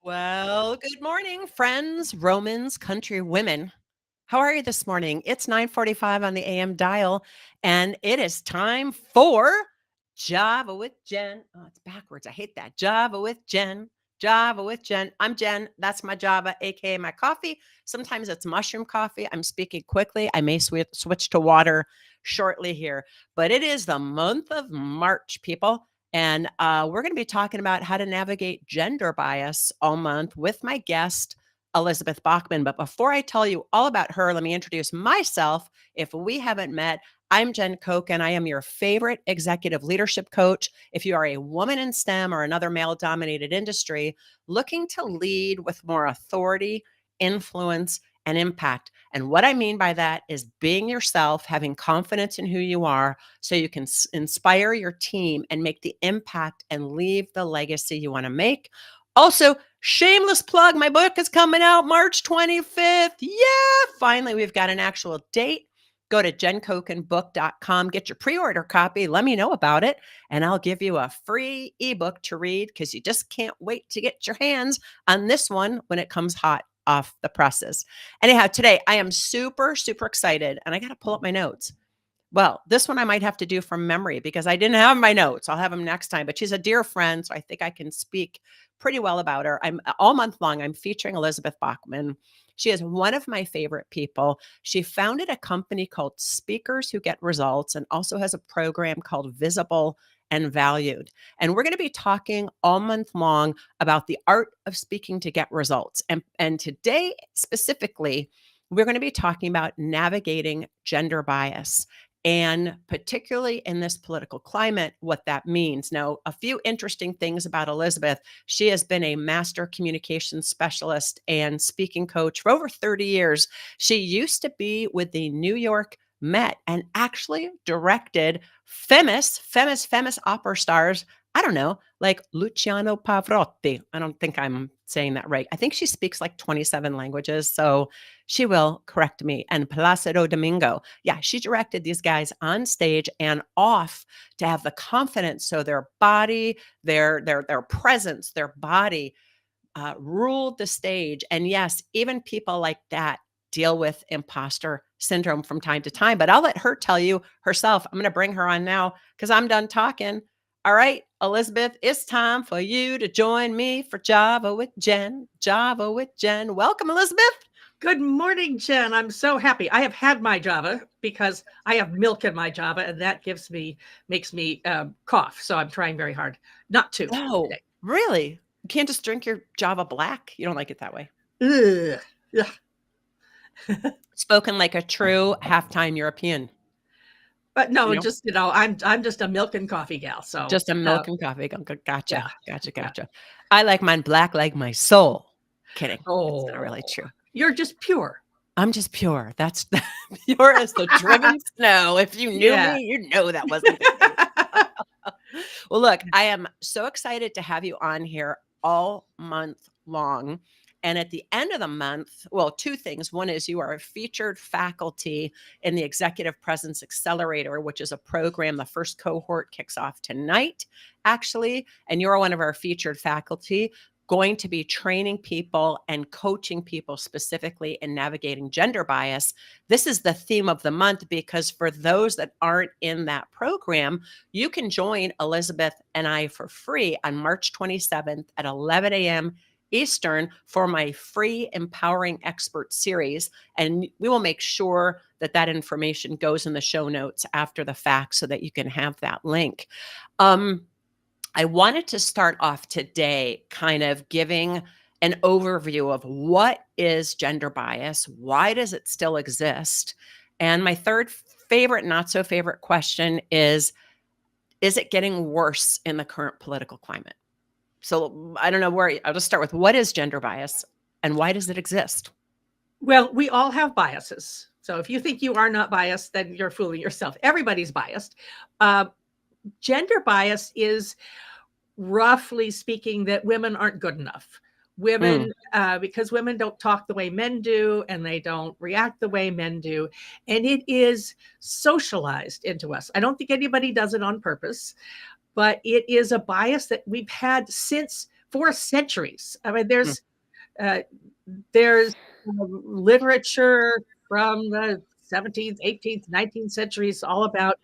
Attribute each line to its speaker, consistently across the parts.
Speaker 1: Well, good morning, friends, Romans, country women. How are you this morning? It's 9:45 on the AM dial, and it is time for Java with Jen. Oh, it's backwards. I hate that. Java with Jen. Java with Jen. I'm Jen. That's my Java, aka my coffee. Sometimes it's mushroom coffee. I'm speaking quickly. I may switch to water shortly here, but it is the month of March, people. And we're going to be talking about how to navigate gender bias all month with my guest, Elizabeth Bachman. But before I tell you all about her, let me introduce myself. If we haven't met, I'm Jen Koch, and I am your favorite executive leadership coach. If you are a woman in STEM or another male dominated industry looking to lead with more authority, influence, and impact. And what I mean by that is being yourself, having confidence in who you are, so you can inspire your team and make the impact and leave the legacy you want to make. Also, shameless plug, my book is coming out March 25th. Yeah, finally, we've got an actual date. Go to jenkochenbook.com, get your pre-order copy, let me know about it, and I'll give you a free ebook to read because you just can't wait to get your hands on this one when it comes hot off the presses. Anyhow, today I am super, super excited, and I got to pull up my notes. Well, this one I might have to do from memory because I didn't have my notes. I'll have them next time, but she's a dear friend, so I think I can speak pretty well about her. I'm all month long, I'm featuring Elizabeth Bachman. She is one of my favorite people. She founded a company called Speakers Who Get Results and also has a program called Visible and Valued. And we're going to be talking all month long about the art of speaking to get results. And today specifically, we're going to be talking about navigating gender bias and particularly in this political climate, what that means. Now, a few interesting things about Elizabeth. She has been a master communications specialist and speaking coach for over 30 years. She used to be with the New York Met and actually directed famous opera stars. I don't know, like Luciano Pavarotti. I don't think I'm saying that right. I think she speaks like 27 languages. So she will correct me. And Placido Domingo. Yeah, she directed these guys on stage and off to have the confidence so their body, their presence, their body ruled the stage. And yes, even people like that deal with imposter syndrome from time to time. But I'll let her tell you herself. I'm going to bring her on now because I'm done talking. All right, Elizabeth, it's time for you to join me for Java with Jen. Java with Jen. Welcome, Elizabeth.
Speaker 2: Good morning, Jen. I'm so happy. I have had my Java because I have milk in my Java, and that makes me cough. So I'm trying very hard not to
Speaker 1: Oh,
Speaker 2: today.
Speaker 1: really? You can't just drink your Java black? You don't like it that way?
Speaker 2: Ugh.
Speaker 1: Spoken like a true halftime European.
Speaker 2: But no,
Speaker 1: You know,
Speaker 2: just I'm just a milk and coffee gal. So
Speaker 1: just a milk and coffee.
Speaker 2: yeah,
Speaker 1: Gotcha,
Speaker 2: yeah.
Speaker 1: gotcha. I like mine black like my soul. Kidding. It's not
Speaker 2: Oh,
Speaker 1: really true.
Speaker 2: you're just pure.
Speaker 1: I'm just pure. That's pure as the driven snow. If you knew
Speaker 2: Yeah.
Speaker 1: me, you know that wasn't the case. Well, look, I am so excited to have you on here all month long. And at the end of the month, well, two things. One is you are a featured faculty in the Executive Presence Accelerator, which is a program. The first cohort kicks off tonight, actually. And you're one of our featured faculty going to be training people and coaching people specifically in navigating gender bias. This is the theme of the month because for those that aren't in that program, you can join Elizabeth and I for free on March 27th at 11 a.m. Eastern for my free Empowering Expert series. And we will make sure that that information goes in the show notes after the fact so that you can have that link. I wanted to start off today kind of giving an overview of what is gender bias, why does it still exist? And my third favorite, not so favorite question is it getting worse in the current political climate? So I don't know where, I'll just start with what is gender bias and why does it exist?
Speaker 2: Well, we all have biases. So if you think you are not biased, then you're fooling yourself. Everybody's biased. Uh, Gender bias is roughly speaking that women aren't good enough.
Speaker 1: Mm,
Speaker 2: Because women don't talk the way men do and they don't react the way men do. And it is socialized into us. I don't think anybody does it on purpose, but it is a bias that we've had since for centuries. I mean,
Speaker 1: Mm.
Speaker 2: uh, there's literature from the 17th, 18th, 19th centuries all about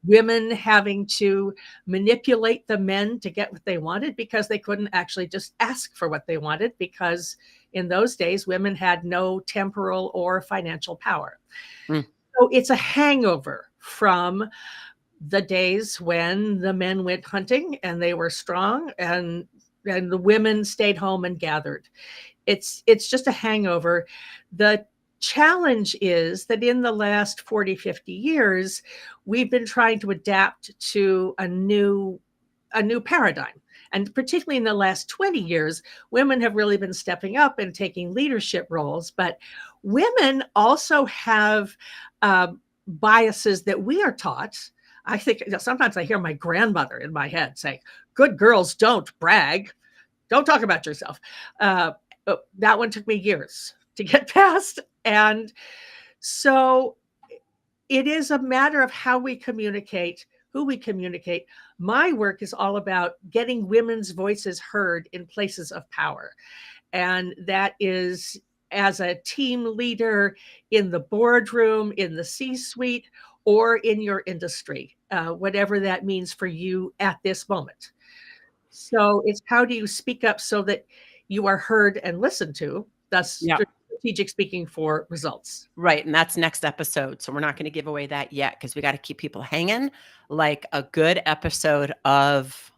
Speaker 2: women having to manipulate the men to get what they wanted because they couldn't actually just ask for what they wanted, because in those days women had no temporal or financial power.
Speaker 1: Mm.
Speaker 2: So it's a hangover from the days when the men went hunting and they were strong, and the women stayed home and gathered. It's just a hangover. The challenge is that in the last 40, 50 years, we've been trying to adapt to a new paradigm. And particularly in the last 20 years, women have really been stepping up and taking leadership roles. But women also have uh, biases that we are taught. I think sometimes I hear my grandmother in my head saying, "Good girls don't brag. Don't talk about yourself." That one took me years to get past. And so it is a matter of how we communicate, who we communicate. My work is all about getting women's voices heard in places of power. And that is as a team leader, in the boardroom, in the C-suite, or in your industry, whatever that means for you at this moment. So it's, how do you speak up so that you are heard and listened to? That's
Speaker 1: Yeah.
Speaker 2: strategic speaking for results.
Speaker 1: Right. And that's next episode. So we're not going to give away that yet because we got to keep people hanging, like a good episode of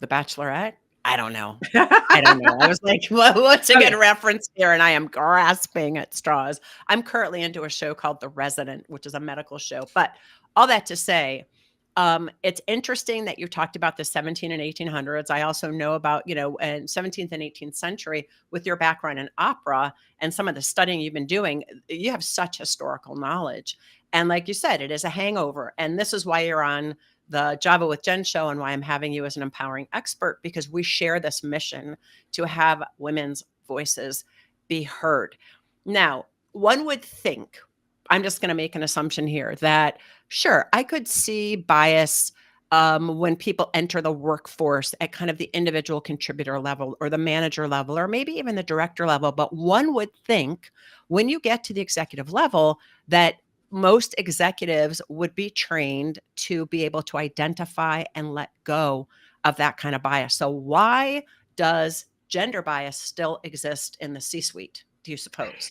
Speaker 1: The Bachelorette. I don't know. I don't know. I was like, what's a good
Speaker 2: Okay.
Speaker 1: reference here? And I am grasping at straws. I'm currently into a show called The Resident, which is a medical show. But all that to say, it's interesting that you talked about the 17 and 1800s. I also know about, in 17th and 18th century with your background in opera and some of the studying you've been doing. You have such historical knowledge. And like you said, it is a hangover. And this is why you're on the Java with Jen show and why I'm having you as an empowering expert, because we share this mission to have women's voices be heard. Now, one would think, I'm just going to make an assumption here, that sure, I could see bias when people enter the workforce at kind of the individual contributor level or the manager level or maybe even the director level. But one would think when you get to the executive level that most executives would be trained to be able to identify and let go of that kind of bias. So why does gender bias still exist in the C-suite, do you suppose?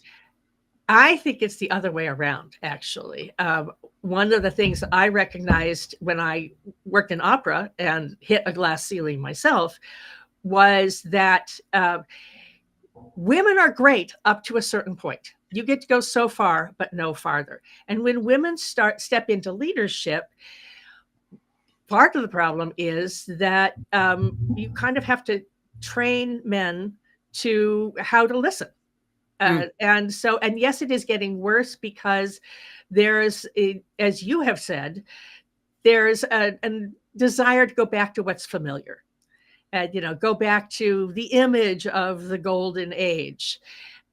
Speaker 2: I think it's the other way around, actually. One of the things I recognized when I worked in opera and hit a glass ceiling myself was that women are great up to a certain point. You get to go so far, but no farther. And when women step into leadership, part of the problem is that you kind of have to train men to how to listen. And yes, it is getting worse because as you have said, there's a desire to go back to what's familiar, and go back to the image of the golden age.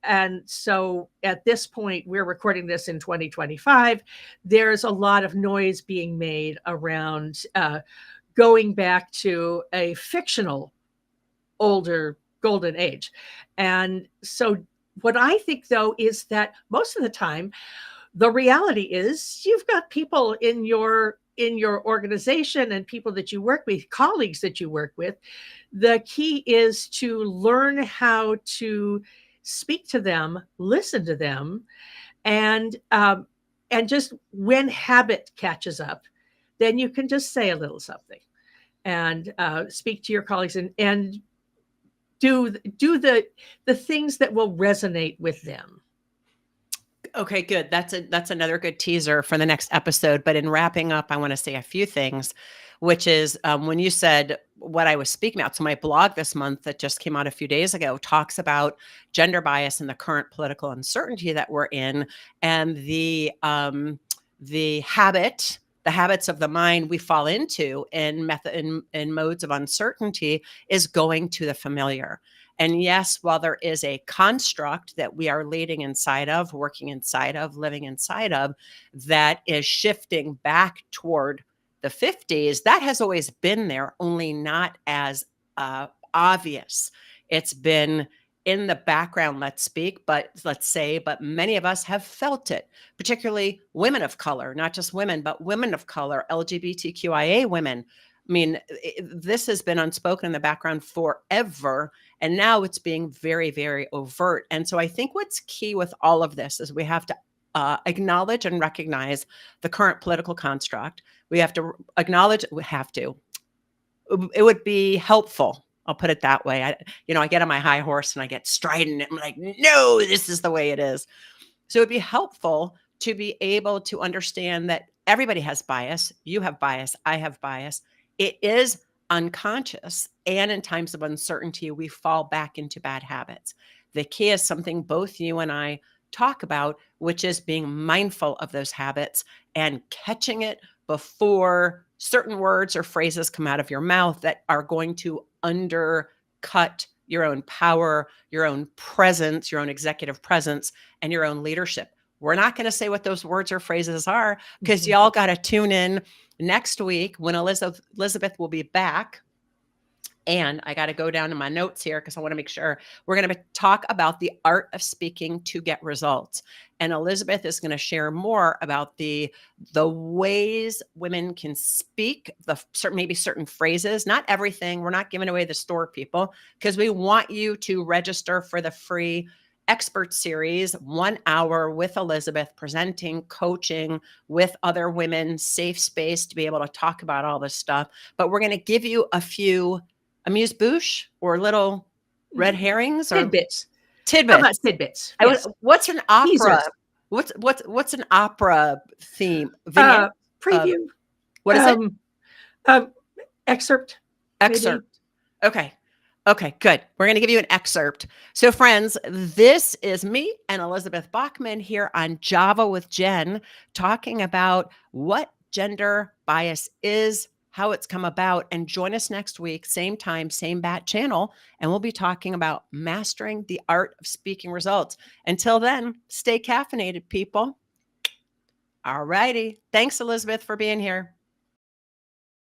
Speaker 2: And so at this point, we're recording this in 2025. There's a lot of noise being made around going back to a fictional older golden age. And so what I think, though, is that most of the time, the reality is you've got people in your organization and people that you work with, colleagues that you work with. The key is to learn how to speak to them, listen to them, and just when habit catches up, then you can just say a little something and speak to your colleagues and do the things that will resonate with them.
Speaker 1: Okay, good. That's another good teaser for the next episode. But in wrapping up, I want to say a few things, which is when you said what I was speaking about. So my blog this month that just came out a few days ago talks about gender bias and the current political uncertainty that we're in, and the habits of the mind we fall into in modes of uncertainty is going to the familiar. And yes, while there is a construct that we are leading inside of, working inside of, living inside of, that is shifting back toward the 50s, that has always been there, only not as obvious. It's been in the background, let's say, but many of us have felt it, particularly women of color, not just women, but women of color, LGBTQIA women. I mean, this has been unspoken in the background forever, and now it's being very, very overt. And so I think what's key with all of this is we have to acknowledge and recognize the current political construct. We have to acknowledge, it would be helpful. I'll put it that way. I get on my high horse and I get strident. I'm like, no, this is the way it is. So it'd be helpful to be able to understand that everybody has bias. You have bias. I have bias. It is unconscious. And in times of uncertainty, we fall back into bad habits. The key is something both you and I talk about, which is being mindful of those habits and catching it before certain words or phrases come out of your mouth that are going to undercut your own power, your own presence, your own executive presence, and your own leadership. We're not going to say what those words or phrases are because y'all got to tune in next week when Elizabeth will be back. And I got to go down to my notes here because I want to make sure we're going to talk about the art of speaking to get results. And Elizabeth is going to share more about the ways women can speak, maybe certain phrases, not everything. We're not giving away the store, people, because we want you to register for the free expert series, 1 hour with Elizabeth, presenting, coaching with other women, safe space to be able to talk about all this stuff. But we're going to give you a few amuse-bouche or little red herrings or
Speaker 2: tidbits.
Speaker 1: Tidbits.
Speaker 2: How about tidbits? Yes.
Speaker 1: What's an opera?
Speaker 2: Teasers.
Speaker 1: What's an opera theme? Vignette?
Speaker 2: Preview.
Speaker 1: What is it?
Speaker 2: Excerpt.
Speaker 1: Excerpt. Maybe. Okay, good. We're going to give you an excerpt. So friends, this is me and Elizabeth Bachman here on Java with Jen, talking about what gender bias is, how it's come about, and join us next week, same time, same bat channel, and we'll be talking about mastering the art of speaking results. Until then, stay caffeinated, people. All righty. Thanks, Elizabeth, for being here.